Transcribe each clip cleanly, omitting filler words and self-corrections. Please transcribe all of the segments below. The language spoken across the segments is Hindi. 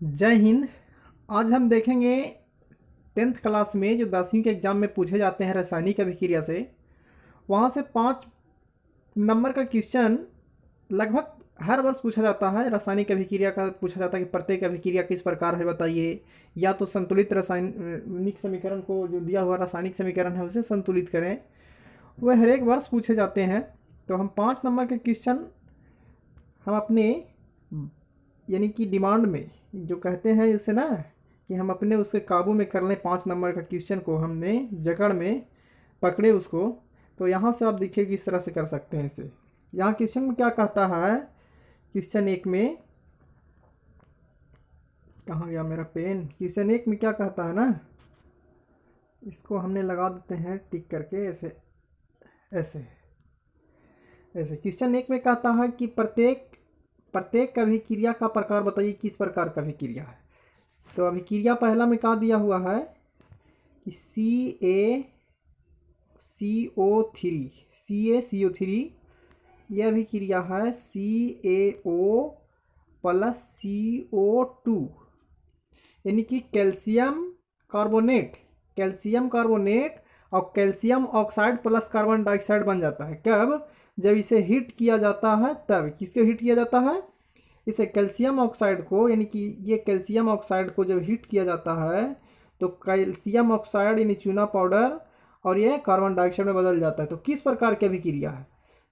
जय हिंद। आज हम देखेंगे 10th क्लास में जो 10वीं के एग्ज़ाम में पूछे जाते हैं रासायनिक अभिक्रिया से, वहाँ से 5 नंबर का क्वेश्चन लगभग हर वर्ष पूछा जाता है। रासायनिक अभिक्रिया का पूछा जाता है कि प्रत्येक अभिक्रिया किस प्रकार है बताइए, या तो संतुलित रासायनिक समीकरण को जो दिया हुआ रासायनिक समीकरण है उसे संतुलित करें। वह हर एक वर्ष पूछे जाते हैं। तो हम 5 नंबर के क्वेश्चन हम अपने यानी कि डिमांड में जो कहते हैं उसे ना कि हम अपने उसके काबू में कर लें। 5 नंबर का क्वेश्चन को हमने जकड़ में पकड़े उसको। तो यहाँ से आप देखिए किस तरह से कर सकते हैं इसे। यहाँ क्वेश्चन में क्या कहता है, क्वेश्चन 1 में, कहाँ गया मेरा पेन, क्वेश्चन 1 में क्या कहता है ना, इसको हमने लगा देते हैं टिक करके ऐसे ऐसे ऐसे। क्वेश्चन 1 में कहता है कि प्रत्येक अभिक्रिया का प्रकार बताइए किस प्रकार का अभिक्रिया है। तो अभिक्रिया पहला में क्या दिया हुआ है कि CaCO3 यह अभिक्रिया है CaO प्लस CO2, यानी कि कैल्शियम कार्बोनेट और calcium oxide plus carbon dioxide बन जाता है। कब? जब इसे हीट किया जाता है। तब किसके हीट किया जाता है? इसे कैल्शियम ऑक्साइड को, यानी कि ये कैल्शियम ऑक्साइड को जब हीट किया जाता है तो कैल्शियम ऑक्साइड यानी चूना पाउडर और ये कार्बन डाइऑक्साइड में बदल जाता है। तो किस प्रकार की अभिक्रिया है?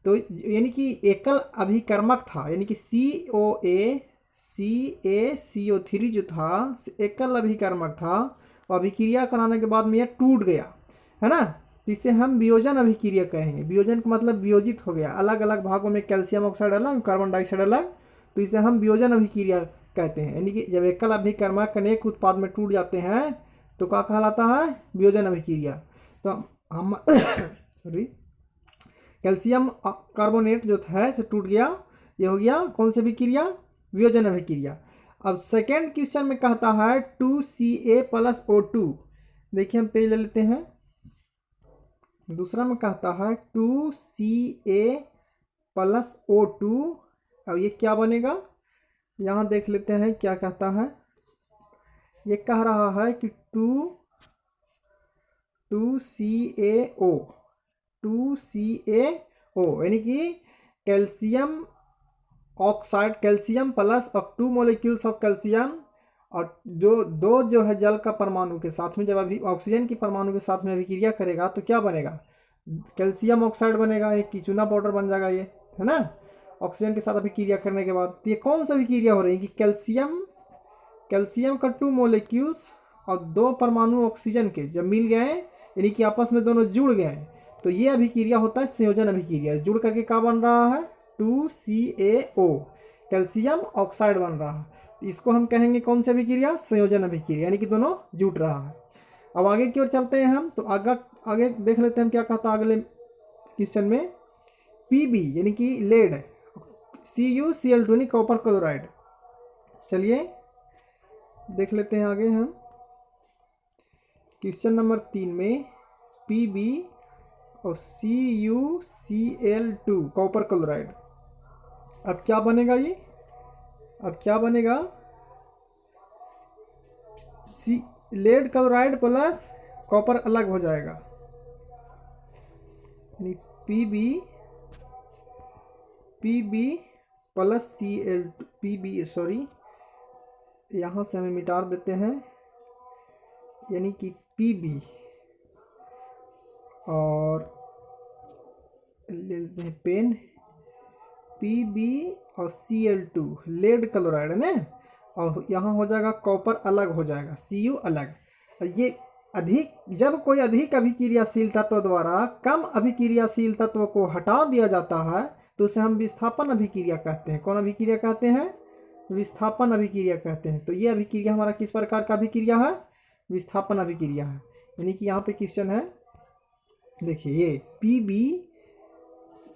तो यानी कि एकल अभिकर्मक था, यानी कि CaCO3 जो था एकल अभिकर्मक था और अभिक्रिया कराने के बाद में यह टूट गया, है ना। तो इसे हम वियोजन अभिक्रिया कहेंगे। वियोजन का मतलब वियोजित हो गया, अलग अलग भागों में कैल्शियम ऑक्साइड अलग, कार्बन डाइऑक्साइड अलग, तो इसे हम वियोजन अभिक्रिया कहते हैं। यानी कि जब एकल अभिकर्मक अनेक उत्पाद में टूट जाते हैं तो क्या कहलाता है? वियोजन अभिक्रिया। तो हम सॉरी, कैल्शियम कार्बोनेट जो है से टूट गया, ये हो गया कौन सी अभिक्रिया? वियोजन अभिक्रिया। अब सेकेंड क्वेश्चन में कहता है 2Ca प्लस O2। देखिए हम पेज ले लेते हैं। दूसरा में कहता है 2Ca प्लस O2। अब ये क्या बनेगा, यहाँ देख लेते हैं क्या कहता है। ये कह रहा है कि 2CaO यानी कि calcium oxide, calcium plus of 2 molecules of calcium, और जो है जल का परमाणु के साथ में, जब अभी ऑक्सीजन की परमाणु के साथ में अभिक्रिया करेगा तो क्या बनेगा? कैल्शियम ऑक्साइड बनेगा, एक की चूना पाउडर बन जाएगा ये, है ना, ऑक्सीजन के साथ अभिक्रिया करने के बाद। तो ये कौन सा अभिक्रिया हो रही है कि कैल्शियम का 2 मोलिक्यूल्स और 2 परमाणु ऑक्सीजन के जब मिल गए, यानी कि आपस में दोनों जुड़ गए, तो ये अभिक्रिया होता है संयोजन अभिक्रिया। जुड़ करके क्या बन रहा है? 2CaO, कैल्शियम ऑक्साइड बन रहा है। तो इसको हम कहेंगे कौन सी अभिक्रिया? संयोजन अभिक्रिया, यानी कि दोनों जुड़ रहा है। अब आगे की ओर चलते हैं हम। तो आगे देख लेते हैं हम क्या कहता है अगले क्वेश्चन में। Pb यानी कि लेड, CuCl2 यानी कॉपर क्लोराइड। चलिए देख लेते हैं आगे हम क्वेश्चन नंबर 3 में Pb और CuCl2 कॉपर क्लोराइड। अब क्या बनेगा ये? अब क्या बनेगा? लेड क्लोराइड प्लस कॉपर अलग हो जाएगा, यानी Pb प्लस Pb, सॉरी यहाँ से हमें मिटा देते हैं, यानी कि Pb और ले लेते हैं पेन, Pb और Cl2 लेड क्लोराइड है ना, और यहाँ हो जाएगा कॉपर अलग हो जाएगा, Cu अलग। और ये जब कोई अधिक अभिक्रियाशील तत्व द्वारा कम अभिक्रियाशील तत्व को हटा दिया जाता है तो उसे हम विस्थापन अभिक्रिया कहते हैं। कौन अभिक्रिया कहते हैं? विस्थापन अभिक्रिया कहते हैं। तो ये अभिक्रिया हमारा किस प्रकार का अभिक्रिया है? विस्थापन अभिक्रिया है। यानी कि यहाँ पे क्वेश्चन है, देखिए ये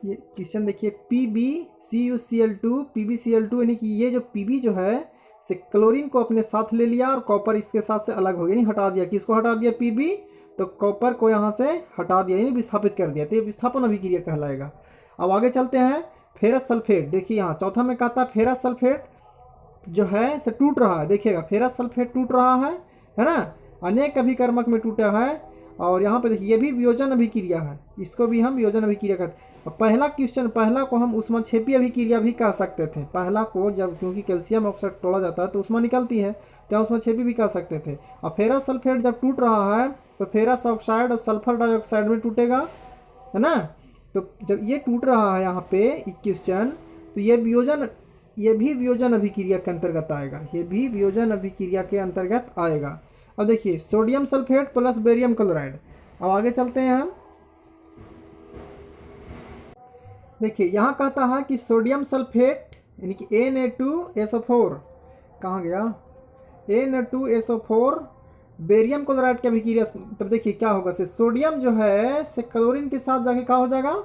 क्वेश्चन देखिए, PbCuCl2 यानी कि ये जो Pb जो है से क्लोरीन को अपने साथ ले लिया और कॉपर इसके साथ से अलग हो गया, यानी हटा दिया। किसको हटा दिया? Pb, तो कॉपर को यहाँ से हटा दिया, यानी विस्थापित कर दिया। तो ये विस्थापन अभिक्रिया कहलाएगा। अब आगे चलते हैं। फेरस सल्फेट, देखिए यहाँ चौथा में कहता है फेरस सल्फेट। जो है से टूट रहा है, देखिएगा फेरस सल्फेट टूट रहा है ना, अनेक अभिकर्मक में टूटा है। और यहाँ पे देखिए ये भी वियोजन अभिक्रिया है, इसको भी हम वियोजन अभिक्रिया कहते हैं। और पहला क्वेश्चन, पहला को हम ऊष्माक्षेपी अभिक्रिया भी कह सकते थे। पहला को जब, क्योंकि कैल्शियम ऑक्साइड तोड़ा जाता है तो ऊष्मा निकलती है, तो ऊष्माक्षेपी भी कह सकते थे। और फेरस सल्फेट जब टूट रहा है तो फेरस ऑक्साइड और सल्फर डाइऑक्साइड में टूटेगा, है ना। तो जब ये टूट रहा है यहाँ पे क्वेश्चन, तो ये वियोजन, ये भी वियोजन अभिक्रिया के अंतर्गत आएगा, ये भी वियोजन अभिक्रिया के अंतर्गत आएगा। अब देखिए sodium sulphate plus barium chloride. अब आगे चलते हैं हम। देखिए यहाँ कहता है कि सोडियम सल्फेट यानी कि Na2SO4, कहाँ गया, Na2SO4 बेरियम क्लोराइड की अभिक्रिया। तब देखिए क्या होगा, से सोडियम जो है से क्लोरीन के साथ जाके क्या हो जाएगा,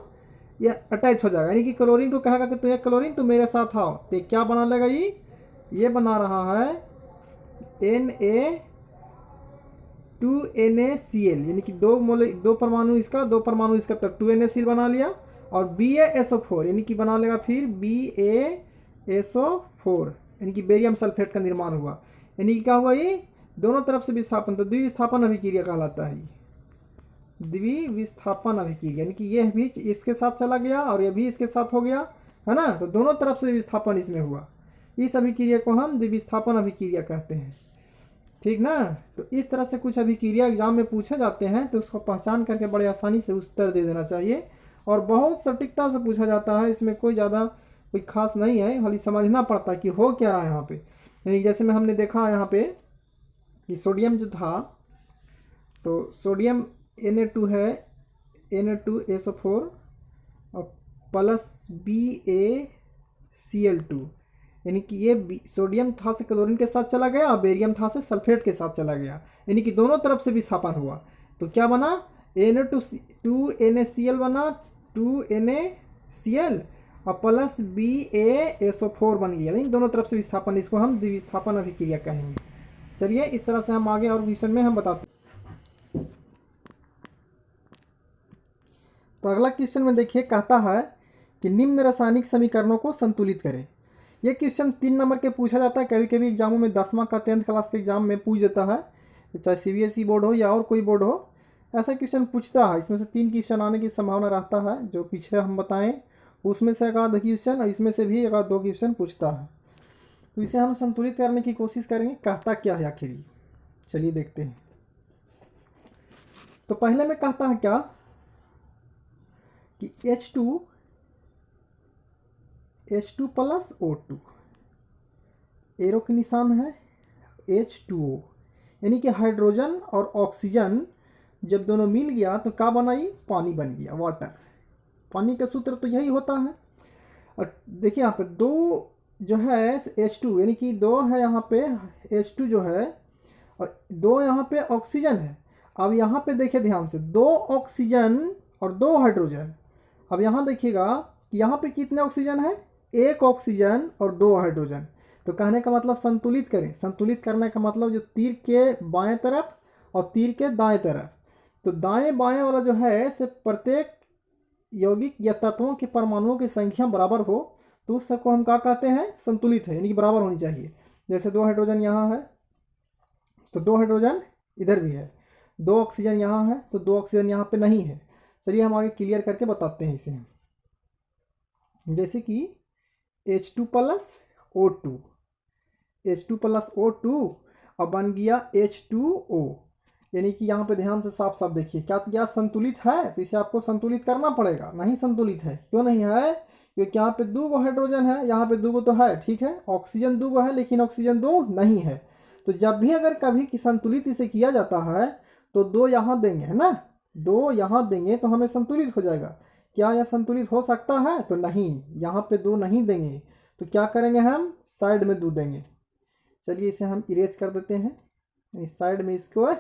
ये अटैच हो जाएगा, यानी कि क्लोरीन को कहेगा कि ये क्लोरीन तुम मेरे साथ आओ, तो क्या बना लेगा, ये बना रहा है Na2NaCl, यानी कि दो परमाणु इसका, दो परमाणु इसका, तब 2NaCl बना लिया। और BaSO4 यानी कि बना लेगा फिर BaSO4, यानी कि बेरियम सल्फेट का निर्माण हुआ। यानी कि क्या हुआ, ये दोनों तरफ से विस्थापन, तो द्विविस्थापन अभिक्रिया कहलाता है, द्विविस्थापन अभिक्रिया, यानी कि यह भी इसके साथ चला गया और यह भी इसके साथ हो गया, है ना। तो दोनों तरफ से विस्थापन इसमें हुआ, इस अभिक्रिया को हम द्विविस्थापन अभिक्रिया कहते हैं, ठीक ना। तो इस तरह से कुछ अभिक्रिया एग्जाम में पूछे जाते हैं, तो उसको पहचान करके बड़े आसानी से उत्तर दे देना चाहिए। और बहुत सटीकता से पूछा जाता है, इसमें कोई ज़्यादा कोई खास नहीं है, खाली समझना पड़ता है कि हो क्या रहा है यहाँ पे। यानी जैसे में हमने देखा यहाँ पे कि सोडियम जो था, तो सोडियम Na2 है, Na2SO4 और प्लस BaCl2, यानी कि ये सोडियम था से क्लोरीन के साथ चला गया और बेरियम था से सल्फेट के साथ चला गया, यानी कि दोनों तरफ से विस्थापन हुआ। तो क्या बना, Na2NaCl बना, 2NaCl और प्लस BaSO4 बन गया, यानी दोनों तरफ से विस्थापन, इसको हम द्विविस्थापन अभिक्रिया कहेंगे। चलिए इस तरह से हम आगे और क्वेश्चन में हम बताते हैं। तो अगला क्वेश्चन में देखिए कहता है कि निम्न रासायनिक समीकरणों को संतुलित करें। ये क्वेश्चन 3 नंबर के पूछा जाता है, कभी कभी एग्जामों में 10वां का 10th क्लास के एग्जाम में पूछ देता है, चाहे CBSE बोर्ड हो या और कोई बोर्ड हो, ऐसा क्वेश्चन पूछता है। इसमें से 3 क्वेश्चन आने की संभावना रहता है, जो पीछे हम बताएं उसमें से एक आध क्वेश्चन और इसमें से भी एक आध 2 क्वेश्चन पूछता है। तो इसे हम संतुलित करने की कोशिश करेंगे, कहता क्या है आखिर, चलिए देखते हैं। तो पहले में कहता है क्या कि H2 प्लस O2, एरो के निशान है, H2O, यानी कि हाइड्रोजन और ऑक्सीजन जब दोनों मिल गया तो क्या बनाई, पानी बन गया, वाटर। पानी का सूत्र तो यही होता है। और देखिए यहाँ पे दो जो है H2, यानी कि 2 है यहाँ पे H2 जो है और 2 यहाँ पे ऑक्सीजन है। अब यहाँ पे देखिए ध्यान से, 2 ऑक्सीजन और 2 हाइड्रोजन। अब यहाँ देखिएगा कि यहाँ पे कितने ऑक्सीजन है, 1 ऑक्सीजन और 2 हाइड्रोजन। तो कहने का मतलब संतुलित करें, संतुलित करने का मतलब जो तीर के बाएं तरफ और तीर के दाएं तरफ, तो दाएं बाएं वाला जो है से प्रत्येक यौगिक या तत्वों के परमाणुओं की संख्या बराबर हो, तो उस सबको हम क्या कहते हैं, संतुलित है, यानी कि बराबर होनी चाहिए। जैसे 2 हाइड्रोजन यहाँ है तो 2 हाइड्रोजन इधर भी है, 2 ऑक्सीजन यहाँ है तो 2 ऑक्सीजन यहाँ पे नहीं है। चलिए हम आगे क्लियर करके बताते हैं इसे। जैसे कि H2 plus O2, H2 plus O2 अब बन गया H2O, यानी कि यहाँ पे ध्यान से साफ साफ देखिए, क्या संतुलित है, तो इसे आपको संतुलित करना पड़ेगा। नहीं संतुलित है, क्यों नहीं है, क्योंकि यहाँ पे 2 हाइड्रोजन है, यहाँ पे 2 तो है, ठीक है, ऑक्सीजन 2 है लेकिन ऑक्सीजन 2 नहीं है। तो जब भी अगर कभी कि संतुलित इसे किया जाता है तो 2 यहाँ देंगे, है ना, 2 यहाँ देंगे तो हमें संतुलित हो जाएगा। क्या यह संतुलित हो सकता है, तो नहीं, यहाँ पे 2 नहीं देंगे, तो क्या करेंगे, हम साइड में 2 देंगे। चलिए इसे हम इरेज कर देते हैं, इस साइड में इसको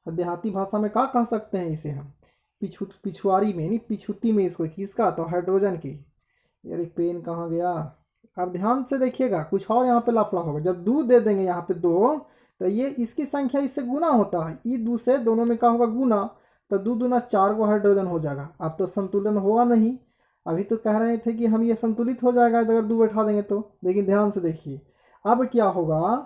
देहाती भाषा में क्या कह सकते हैं, इसे हम पिछुआरी में, नहीं पिछुती में, इसको किसका, तो हाइड्रोजन की। यार पेन कहाँ गया। अब ध्यान से देखिएगा, कुछ और यहाँ पे लफड़ा होगा। जब 2 दे देंगे यहाँ पे 2, तो ये इसकी संख्या इससे गुना होता है, ये 2 से दोनों में क्या होगा, गुना, तो 2 दूना 4 को हाइड्रोजन हो जाएगा। अब तो संतुलन होगा नहीं, अभी तो कह रहे थे कि हम ये संतुलित हो जाएगा अगर 2 बैठा देंगे तो, लेकिन ध्यान से देखिए अब क्या होगा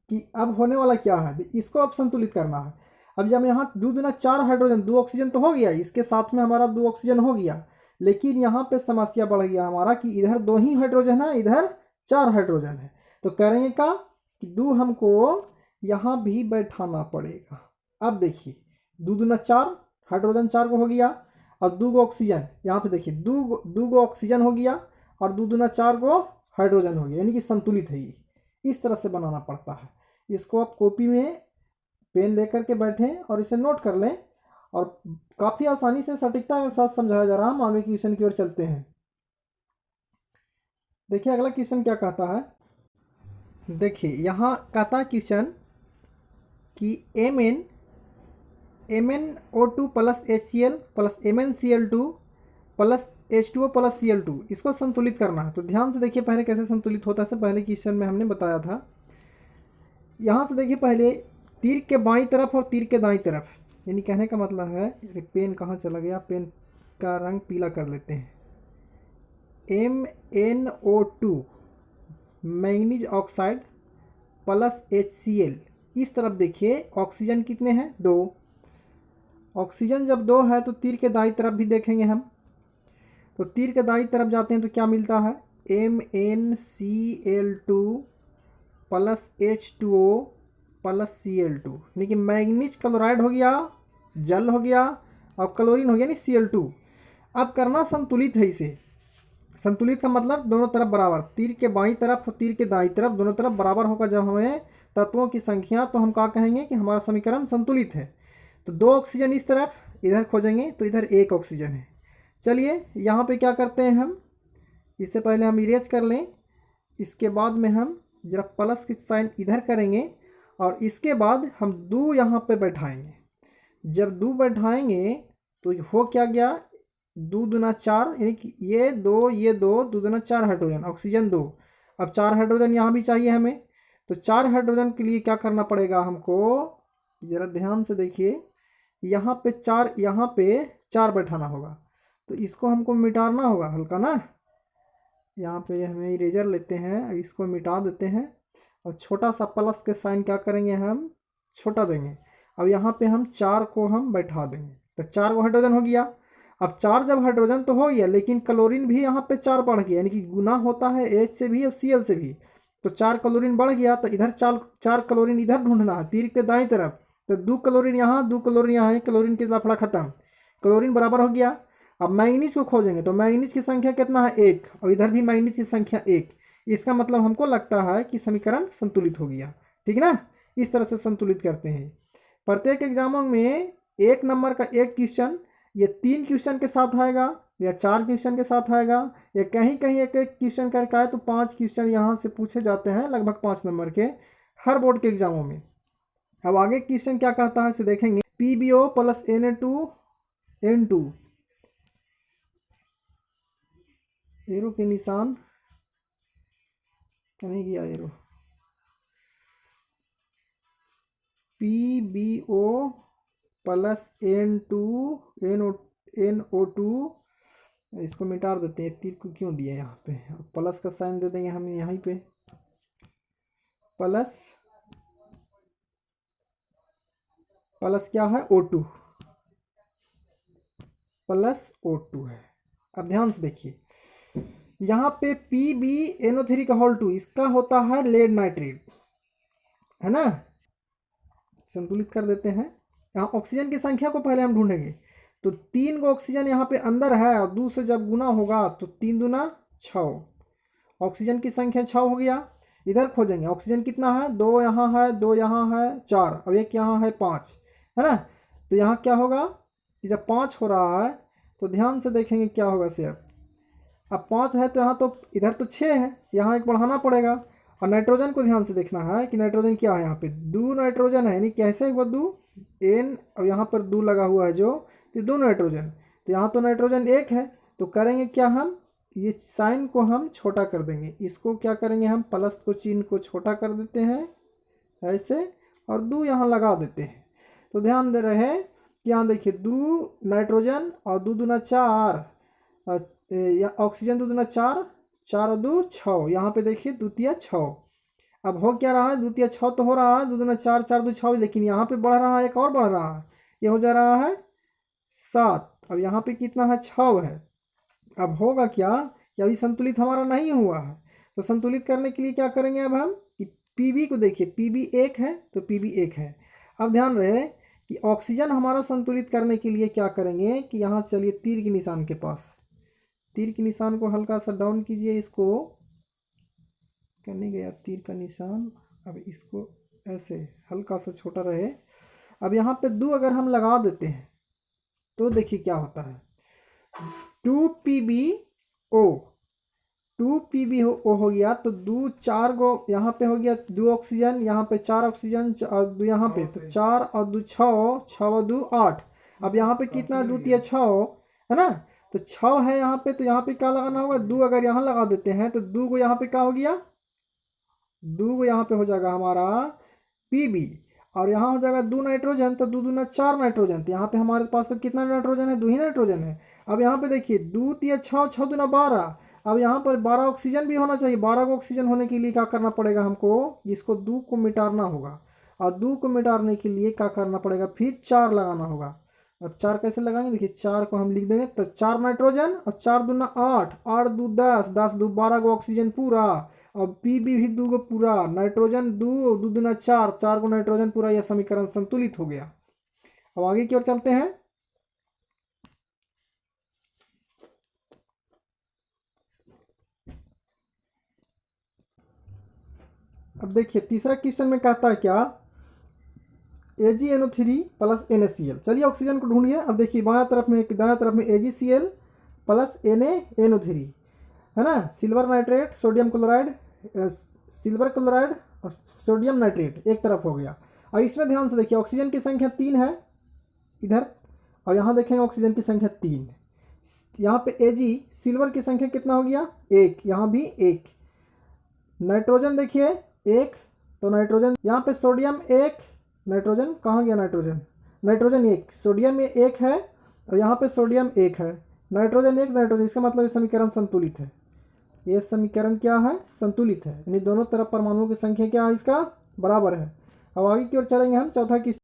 कि अब होने वाला क्या है, इसको अब संतुलित करना है। अब जब यहाँ 2 दूना 4 हाइड्रोजन, 2 ऑक्सीजन तो हो गया, इसके साथ में हमारा 2 ऑक्सीजन हो गया, लेकिन यहाँ पे समस्या बढ़ गया हमारा कि इधर 2 ही हाइड्रोजन है, इधर 4 हाइड्रोजन है। तो करेंगे क्या कि 2 हमको यहाँ भी बैठाना पड़ेगा। अब देखिए 2 दूना 4, हाइड्रोजन 4 को हो गया, और 2 ऑक्सीजन, यहाँ पे देखिए 2 ऑक्सीजन हो गया और 2 दूना 4 हाइड्रोजन हो गया, यानी कि संतुलित है ये। इस तरह से बनाना पड़ता है। इसको आप कॉपी में पेन लेकर के बैठें और इसे नोट कर लें, और काफ़ी आसानी से सटीकता के साथ समझाया जा रहा है। हम आगे क्वेश्चन की ओर चलते हैं। देखिए अगला क्वेश्चन क्या कहता है। देखिए यहाँ कहता है क्वेश्चन कि MnO2 plus HCl plus MnCl2 plus H2O plus Cl2 इसको संतुलित करना है। तो ध्यान से देखिए पहले कैसे संतुलित होता है, पहले क्वेश्चन में हमने बताया था। यहाँ से देखिए पहले तीर के बाईं तरफ और तीर के दाईं तरफ, यानी कहने का मतलब है, पेन कहाँ चला गया, पेन का रंग पीला कर लेते हैं। MnO2 manganese oxide plus HCl, इस तरफ देखिए ऑक्सीजन कितने हैं, 2। ऑक्सीजन जब 2 है तो तीर के दाईं तरफ भी देखेंगे हम। तो तीर के दाईं तरफ जाते हैं तो क्या मिलता है, MnCl2 plus H2O plus Cl2, यानी कि मैंगनीज क्लोराइड हो गया, जल हो गया, और क्लोरीन हो गया नहीं Cl2। अब करना संतुलित है इसे। संतुलित का मतलब दोनों तरफ बराबर, तीर के बाईं तरफ और तीर के दाईं तरफ दोनों तरफ बराबर होगा जब हमें तत्वों की संख्या, तो हम क्या कहेंगे कि हमारा समीकरण संतुलित है। तो 2 ऑक्सीजन इस तरफ, इधर खोजेंगे तो इधर 1 ऑक्सीजन है। चलिए यहाँ पे क्या करते हैं हम, इससे पहले हम इरेज कर लें, इसके बाद में हम जरा प्लस की साइन इधर करेंगे, और इसके बाद हम 2 यहाँ पे बैठाएंगे। जब 2 बैठाएंगे तो हो क्या गया, 2 दूना 4, यानी कि ये 2 2 दूना 4 हाइड्रोजन, ऑक्सीजन 2। अब 4 हाइड्रोजन यहाँ भी चाहिए हमें, तो 4 हाइड्रोजन के लिए क्या करना पड़ेगा हमको, ज़रा ध्यान से देखिए, यहाँ पे 4 बैठाना होगा। तो इसको हमको मिटाना होगा हल्का ना, यहाँ पे हमें इरेजर लेते हैं, इसको मिटा देते हैं, और छोटा सा प्लस के साइन क्या करेंगे, हम छोटा देंगे। अब यहाँ पे हम 4 को हम बैठा देंगे, तो 4 को हाइड्रोजन हो गया। अब 4 जब हाइड्रोजन तो हो गया, लेकिन क्लोरीन भी यहाँ पे 4 बढ़ गया, यानी कि गुना होता है H से भी और Cl से भी। तो 4 क्लोरीन बढ़ गया, तो इधर 4 क्लोरीन इधर ढूंढना है तीर के दाईं तरफ। तो 2 क्लोरीन यहाँ, 2 क्लोरीन यहाँ है, क्लोरीन की लफड़ा खत्म, क्लोरीन बराबर हो गया। अब मैंगनीज को खोजेंगे तो मैंगनीज की संख्या कितना है, 1, और इधर भी मैंगनीज की संख्या 1। इसका मतलब हमको लगता है कि समीकरण संतुलित हो गया, ठीक ना। इस तरह से संतुलित करते हैं। प्रत्येक एग्जामों में 1 नंबर का एक क्वेश्चन ये 3 क्वेश्चन के साथ आएगा, या 4 क्वेश्चन के साथ आएगा, या कहीं कहीं एक एक क्वेश्चन करके आए तो 5 क्वेश्चन यहाँ से पूछे जाते हैं, लगभग 5 नंबर के हर बोर्ड के एग्जामों में। अब आगे क्वेश्चन क्या कहता है इसे देखेंगे। PbO प्लस Na2N2, एरो के निशान नहीं गया एरो, PbO प्लस NO2, इसको मिटा देते हैं, तीर को क्यों दिए यहाँ पे, प्लस का साइन दे देंगे हम यहाँ पे, प्लस क्या है, O2 प्लस O2 है। अब ध्यान से देखिए यहाँ पे PbNO3 का होल 2, इसका होता है लेड नाइट्रेट, है ना। संतुलित कर देते हैं। यहाँ ऑक्सीजन की संख्या को पहले हम ढूंढेंगे, तो 3 को ऑक्सीजन यहाँ पे अंदर है, और 2 से जब गुना होगा तो 3 दूना 6, ऑक्सीजन की संख्या 6 हो गया। इधर खोजेंगे ऑक्सीजन कितना है, 2 यहाँ है, 2 यहाँ है, 4, अब 1 यहाँ है, 5, है ना। तो यहाँ क्या होगा कि जब 5 हो रहा है तो ध्यान से देखेंगे क्या होगा से। अब 5 है तो यहाँ तो इधर तो 6 है, यहाँ 1 बढ़ाना पड़ेगा। और नाइट्रोजन को ध्यान से देखना है कि नाइट्रोजन क्या है, यहाँ पे 2 नाइट्रोजन है, यानी कैसे हुआ 2 N, और यहाँ पर 2 लगा हुआ है जो, तो 2 नाइट्रोजन, तो यहाँ तो नाइट्रोजन 1 है। तो करेंगे क्या, हम ये साइन को हम छोटा कर देंगे, इसको क्या करेंगे हम प्लस को चिन्ह को छोटा कर देते हैं ऐसे, और 2 यहाँ लगा देते हैं। तो ध्यान दे रहे कि यहाँ देखिए 2 नाइट्रोजन और 2 दूना 4, या ऑक्सीजन 2 दूना 4, 4 और 2 6, यहाँ पे देखिए द्वितीय 6। अब हो क्या रहा है, द्वितीय 6 तो हो रहा है, 2 दूना 4, 4 2 6, लेकिन यहाँ पे बढ़ रहा है, एक और बढ़ रहा है, ये हो जा रहा है 7। अब यहाँ पे कितना है, 6 है। अब होगा क्या कि अभी संतुलित हमारा नहीं हुआ है, तो संतुलित करने के लिए क्या करेंगे अब हम कि पीबी को देखिए, पीबी 1 है तो पीबी 1 है। अब ध्यान रहे कि ऑक्सीजन हमारा संतुलित करने के लिए क्या करेंगे कि यहाँ चलिए तीर के निशान के पास, तीर के निशान को हल्का सा डाउन कीजिए, इसको करने गया तीर का निशान, अब इसको ऐसे हल्का सा छोटा रहे। अब यहाँ पे 2 अगर हम लगा देते हैं तो देखिए क्या होता है, 2PbO, 2PbO हो गया, तो 2 4 गो यहाँ पे हो गया 2 ऑक्सीजन, यहाँ पे 4 ऑक्सीजन और 2 यहाँ पे, तो 4 और 2 6, 6 और 2 8। अब यहाँ पे कितना है, द्वितीय 6 है ना, तो 6 है यहाँ पे, तो यहाँ पे क्या लगाना होगा, 2 अगर यहाँ लगा देते हैं तो 2 को यहाँ पे क्या हो गया, 2 को यहाँ पे हो जाएगा हमारा Pb, और यहाँ हो जाएगा 2 नाइट्रोजन, तो 2 दूना 4 नाइट्रोजन, तो यहाँ पे हमारे पास तो कितना नाइट्रोजन है, 2 ही नाइट्रोजन है। अब यहाँ पे देखिए 2 3 6, 6 दूना 12, अब यहाँ पर 12 ऑक्सीजन भी होना चाहिए। 12 को ऑक्सीजन होने के लिए क्या करना पड़ेगा हमको, इसको 2 को मिटाना होगा, और 2 को मिटाने के लिए क्या करना पड़ेगा, फिर 4 लगाना होगा। अब 4 कैसे लगाएंगे, देखिए 4 को हम लिख देंगे, तो 4 नाइट्रोजन और 4 दूना 8, 8 2 10, 10 2 12 को ऑक्सीजन पूरा, और पीबी भी 2 को पूरा, नाइट्रोजन 2, 2 दूना 4, 4 को नाइट्रोजन पूरा, यह समीकरण संतुलित हो गया। अब आगे की ओर चलते हैं। अब देखिए तीसरा क्वेश्चन में कहता है क्या, AgNO3 प्लस NaCl। चलिए ऑक्सीजन को ढूंढिए। अब देखिए दाएं तरफ में AgCl प्लस NaNO3 है ना, silver nitrate, sodium chloride, silver chloride और सोडियम नाइट्रेट एक तरफ हो गया। और इसमें ध्यान से देखिए ऑक्सीजन की संख्या 3 है इधर, और यहाँ देखेंगे ऑक्सीजन की संख्या 3, यहाँ पे Ag सिल्वर की संख्या कितना हो गया, 1, यहाँ भी 1, नाइट्रोजन देखिए 1, तो नाइट्रोजन यहाँ पे सोडियम 1, नाइट्रोजन कहाँ गया, नाइट्रोजन 1, सोडियम 1 है, और यहाँ पे सोडियम 1 है, नाइट्रोजन 1, नाइट्रोजन, इसका मतलब ये समीकरण संतुलित है। ये समीकरण क्या है, संतुलित है, यानी दोनों तरफ परमाणुओं की संख्या क्या है, इसका बराबर है। अब आगे की ओर चलेंगे हम, चौथा की